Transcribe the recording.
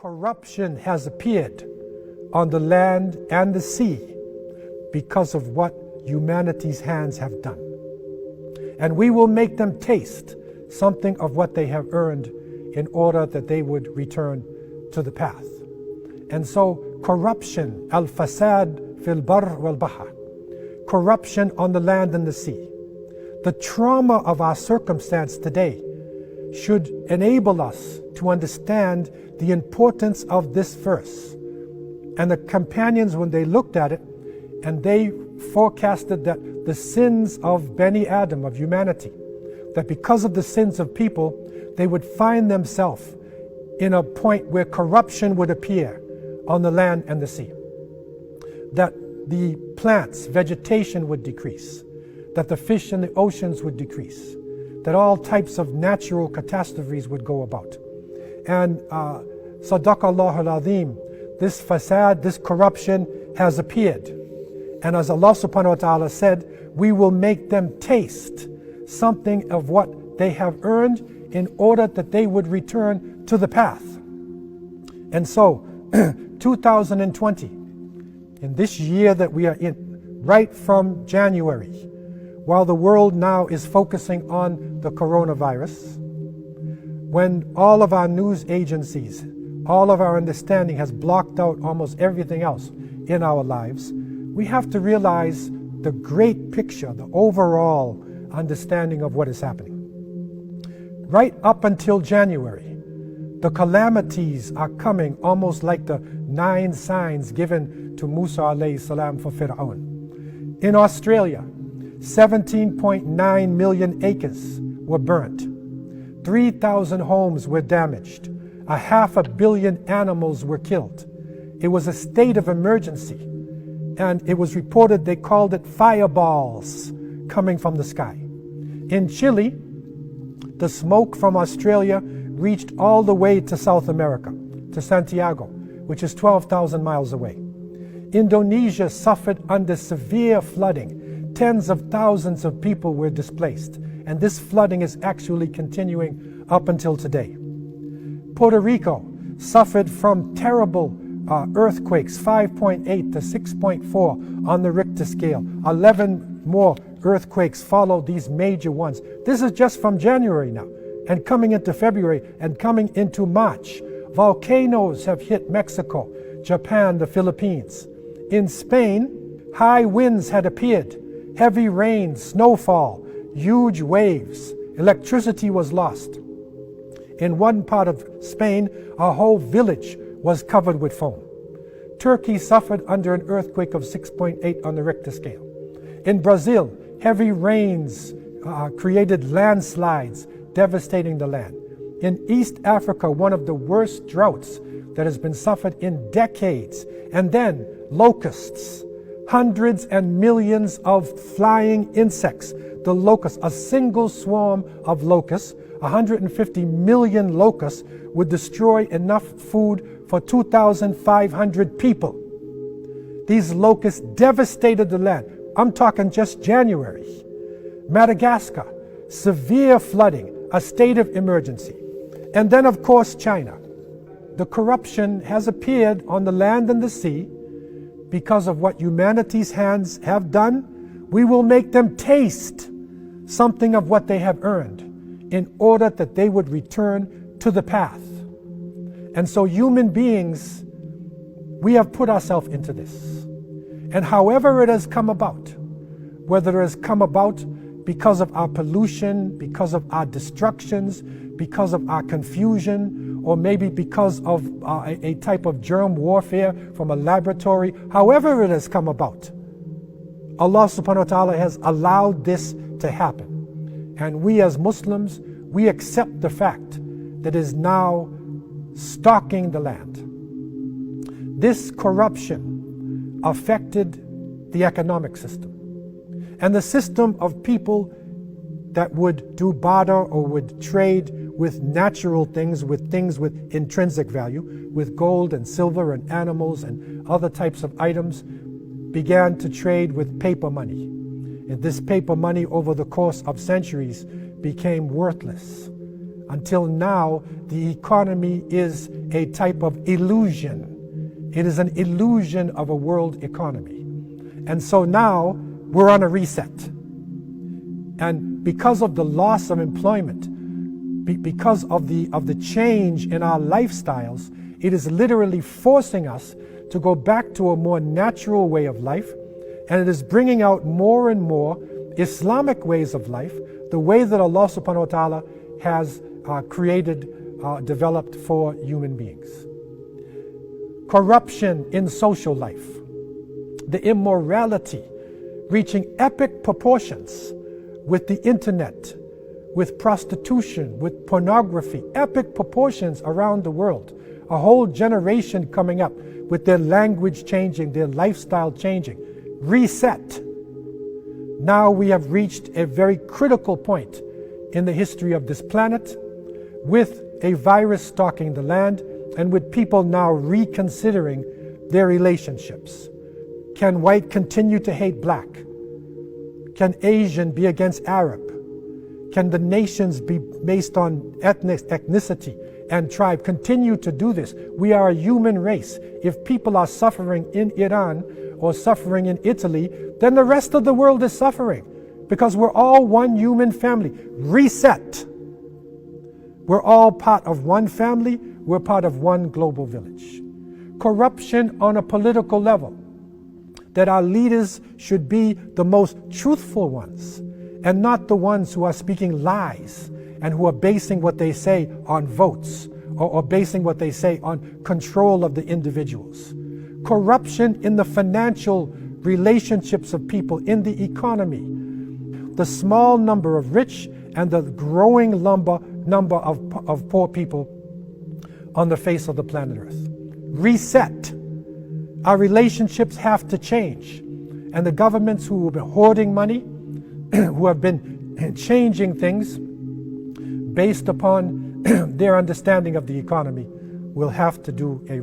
Corruption has appeared on the land and the sea because of what humanity's hands have done. And we will make them taste something of what they have earned in order that they would return to the path. And so corruption, al-fasad fil bar wal bahr, corruption on the land and the sea. The trauma of our circumstance today should enable us to understand the importance of this verse. And the companions, when they looked at it, and they forecasted that the sins of Bani Adam, of humanity, that because of the sins of people, they would find themselves in a point where corruption would appear on the land and the sea. That the plants, vegetation would decrease, that the fish in the oceans would decrease, that all types of natural catastrophes would go about. And Sadaqallahu al-Azim, this fasad, this corruption has appeared. And as Allah subhanahu wa ta'ala said, we will make them taste something of what they have earned in order that they would return to the path. And so, 2020, in this year that we are in, right from January, while the world now is focusing on the coronavirus, when all of our news agencies, all of our understanding has blocked out almost everything else in our lives, we have to realize the great picture, the overall understanding of what is happening. Right up until January, the calamities are coming almost like the 9 signs given to Musa alayhi salam for Fir'aun. In Australia, 17.9 million acres were burnt. 3,000 homes were damaged. 500 million animals were killed. It was a state of emergency. And it was reported they called it fireballs coming from the sky. In Chile, the smoke from Australia reached all the way to South America, to Santiago, which is 12,000 miles away. Indonesia suffered under severe flooding. Tens of thousands of people were displaced, and this flooding is actually continuing up until today. Puerto Rico suffered from terrible earthquakes, 5.8 to 6.4 on the Richter scale. 11 more earthquakes followed these major ones. This is just from January now, and coming into February, and coming into March. Volcanoes have hit Mexico, Japan, the Philippines. In Spain, high winds had appeared, heavy rain, snowfall, huge waves. Electricity was lost. In one part of Spain, a whole village was covered with foam. Turkey suffered under an earthquake of 6.8 on the Richter scale. In Brazil, heavy rains created landslides, devastating the land. In East Africa, one of the worst droughts that has been suffered in decades. And then locusts, hundreds and millions of flying insects. The locusts, a single swarm of locusts, 150 million locusts would destroy enough food for 2,500 people. These locusts devastated the land. I'm talking just January. Madagascar, severe flooding, a state of emergency. And then, of course, China. The corruption has appeared on the land and the sea because of what humanity's hands have done. We will make them taste something of what they have earned in order that they would return to the path. And so human beings, we have put ourselves into this. And however it has come about, whether it has come about because of our pollution, because of our destructions, because of our confusion, or maybe because of a type of germ warfare from a laboratory, however it has come about, Allah subhanahu wa ta'ala has allowed this to happen. And we as Muslims, we accept the fact that it is now stalking the land. This corruption affected the economic system. And the system of people that would do barter or would trade with natural things with intrinsic value, with gold and silver and animals and other types of items, began to trade with paper money. And this paper money over the course of centuries became worthless. Until now, the economy is a type of illusion. It is an illusion of a world economy. And so now we're on a reset. And because of the loss of employment, because of the change in our lifestyles, it is literally forcing us to go back to a more natural way of life. And it is bringing out more and more Islamic ways of life, the way that Allah subhanahu wa ta'ala has developed for human beings. Corruption in social life, the immorality reaching epic proportions with the internet, with prostitution, with pornography, epic proportions around the world. A whole generation coming up with their language changing, their lifestyle changing. Reset. Now we have reached a very critical point in the history of this planet, with a virus stalking the land and with people now reconsidering their relationships. Can white continue to hate black? Can Asian be against Arab? Can the nations be based on ethnicity and tribe continue to do this? We are a human race. If people are suffering in Iran or suffering in Italy, then the rest of the world is suffering, because we're all one human family. Reset. We're all part of one family. We're part of one global village. Corruption on a political level, that our leaders should be the most truthful ones and not the ones who are speaking lies and who are basing what they say on votes or basing what they say on control of the individuals. Corruption in the financial relationships of people, in the economy. The small number of rich and the growing number of poor people on the face of the planet Earth. Reset. Our relationships have to change. And the governments who have been hoarding money, who have been changing things based upon their understanding of the economy, will have to do a